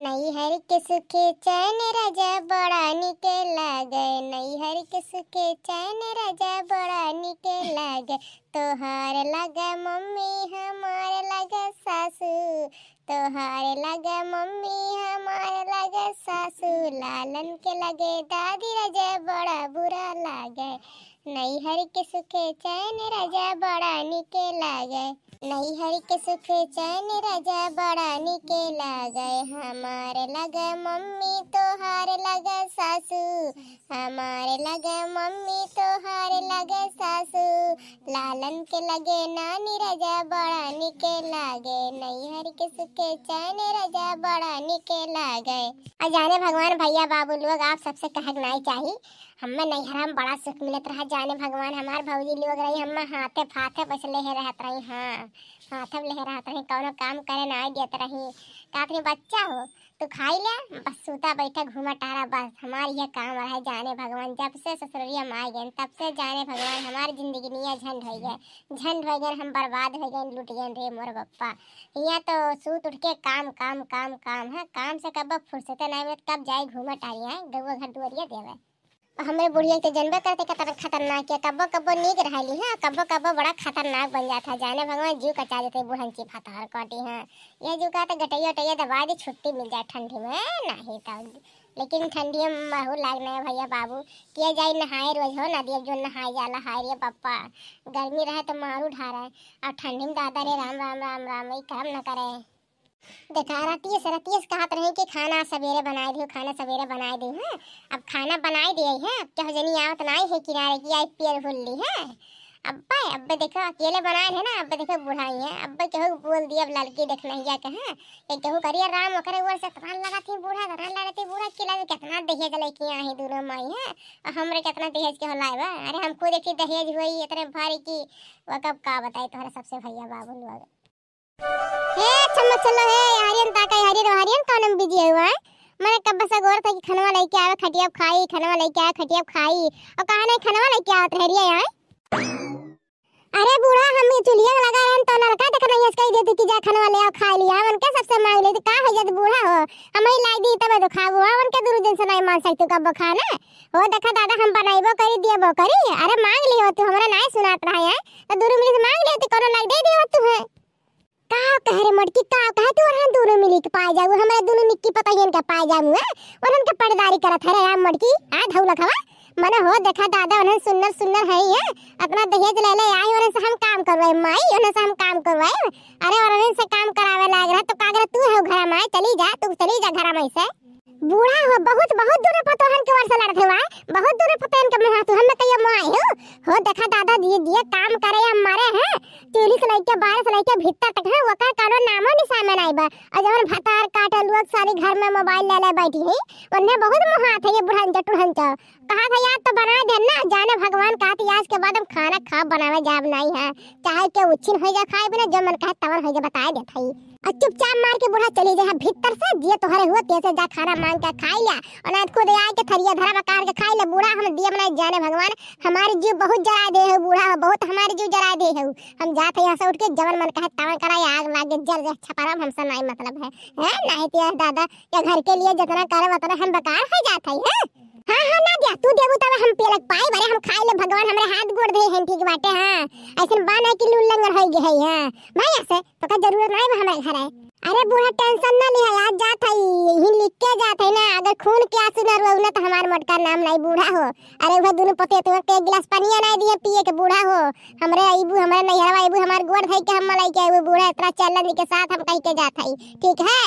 नैहर के सुखे चैन राजा बड़ा निके लागे, नैहर के सुखे चैन राजा बड़ा निके लागे। तोहार लगा मम्मी हमार लगा सासू, तोहार लगा मम्मी हमार लगा सासू। लालन के लगे दादी राजा बड़ा बुरा लागे, नैहर के सुखे चैन राजा बड़ा निके लागे। नैहर के सुखे चैन राजा बड़ा निके लागे। हमारे लगे मम्मी तोहार लगे सासू, हमारे लगे मम्मी तोहार लगे सासू। लालन के लगे नानी राजा बड़ा निके लागे, नैहर के सुखे चैन राजा बड़ा निके लागे। जाने भगवान भैया बाबू लोग आप सबसे कहक नहीं चाहिए, हमें नैहरा में बड़ा सुख मिलत रहा। जाने भगवान हमार भौजी लोग रही हम हाथे फाथे बस लेहे रहत रही। हाँ हाथे लेहे रहत रही, कौनो काम करे नहीं देत रही। कातनी बच्चा हो तो खाई ले बस सूता बैठा घूमा टहरा, बस हमार यह काम रहा। जाने भगवान जब से ससुरिया में आ गए तब से जाने भगवान हमारी जिंदगी निया झंड हो गए, हम बर्बाद हो गए, लुट गए रे मोर बप्पा। यहाँ तो सूत उठ के काम काम काम काम है, काम से कब फुर्सत नहीं मिलत, कब जाए घूमा टहरिया गौवा घर दुआरिया देवे। हमारे बुढ़िया तो जनबे करते कितना खतरनाक है, कब्बो कब्बो नीक रहली है, कब्बो कब्बो बड़ा खतरनाक बन जाता है। जाने भगवान जीव कचा देते बुढ़नची फतहर काटी है। ये जो का तो गटैया टैया दबा दी छुट्टी मिल जाए ठंडी में नहीं तब, लेकिन ठंडी में महू लागना है भैया बाबू। किया जाए नहाए रोज हो नदी अब जो नहाए जाला हाय रे पप्पा। गर्मी रहे तो मारू ढा रहे और ठंडी में दादा रे राम राम राम राम ही काम न करे। देखा रतीस कहत रहे कि खाना सवेरे बनाए दी, खाना सवेरे बनाए दी है। अब खाना बनाए दिए है, अब क्या जनी आवत नहीं है किनारे की आई पियर भूली है। अब देखो अकेले बनाए है ना, अब देखो बुढ़ाई है, अब केहू बोल दिया अब लड़की देखना ही जाके है एक केहू करिए राम करे वो से तरान लगा थी बूढ़ा तरान लगा थी बूढ़ा किला कितना दहेज लेके आई दोनों माई है और हमरे कितना दहेज के होला है। अरे हम खुद एक दहेज हुई इतने भारी की वो कब का बताई तुम्हारे सबसे भैया बाबू लोग। हे चलो हे हरियन ताका हरियन कौन बिजी हुआ है। मैंने कब बस गौर था कि खनवा लेके आवे खटिया खाई, खनवा लेके आवे खटिया खाई और कहा नहीं खनवा लेके आवत रहरिया यहाँ। अरे बूढ़ा हम चुलिया लगा रहन तो लड़का देख नहीं इसका ही देती कि जा खनवा ले आओ खा लिया मन के सबसे मांग ले का हो जात बूढ़ा हो हम ही लाई दी तब तो खाबो मन के दूर दिन से नहीं मान सकते कब खाना हो। देखा दादा हम बनाइबो करी दियबो करी। अरे मांग ली हो तू हमरा नहीं सुनात रहा है तो दूर मिली मांग ले तो कोनो लाग दे दियो तू है का कह रे मटकी का कह तू और दोनों मिली के पाए जाऊ हमरा दोनों निक्की पता ही इनका पाए जाऊ है और उनके पर्दारी करत है यार मटकी आ धौला खवा मने हो। देखा दादा उन्हें सुन्नर है ये अपना दहेज ले ले आई और से हम काम करवाए माई उन्हें से हम काम करवाए। अरे और उन्हें से काम करावे लाग रहा तो कागरा तू है घर में चली जा तू चली जा घर में से बूढ़ा हो बहुत बहुत दूर पतोहन के वर्ष लड़त हुआ बहुत दूर पतोहन के मुहा तू हम कहियो मोआई हो। देखा दादा दिए काम करे हमारे हैं चूली से लेके बाहर से लेके भीतर तक है वका कानो नामो निशान में नहीं बा और जवन भतार काटल लोग सारी घर में मोबाइल ले ले बैठी है उन्हें बहुत मुहा थे ये बुढ़न टुढ़न का कहा था यार तो बना दे ना जाने भगवान कहती आज के बाद हम खाना खा बनावे जाब नहीं है चाहे के उछिन हो जा खाए बिना जो मन कहे तवन हो जा बताए देत हई और चुपचाप मार के बूढ़ा चली जा भीतर से दिए तोहरे हुआ तेसे जा खाना मांग के खाई लिया और ना खुद आए के थरिया धरा बकार के खाई ले बूढ़ा हम दिए बनाए जाने भगवान हमारी जीव बहुत जला दे है बूढ़ा बहुत हमारी जीव जला दे है हम जाते यहाँ से उठ के जवन मन कहे तवन कराए आग लागे जल जा छपारा हमसे नहीं मतलब है नहीं तो दादा या घर के लिए जितना करे उतना हम बेकार हो जाते है। हाँ ना दिया तू देबू तब हम पेलक पाए बरे हम खाई ले भगवान हमरे हाथ गोड़ दे हैं ठीक बाटे। हाँ ऐसे बान है कि लूल लंगर हो गए है हां भाई ऐसे तो का जरूरत नहीं हमारे घर है। अरे बूढ़ा टेंशन ना ले यार जात है ही लिख के जात है ना अगर खून के आंसू न रोना तो हमार मोटका नाम नहीं बूढ़ा हो। अरे वो दोनों पते तो एक गिलास पानी नहीं दिए पिए के बूढ़ा हो हमरे आईबू हमरे नैहरवा आईबू हमार गोड़ धई के हम मलाई के बूढ़ा इतना चलन के साथ हम कह के जात है ठीक है।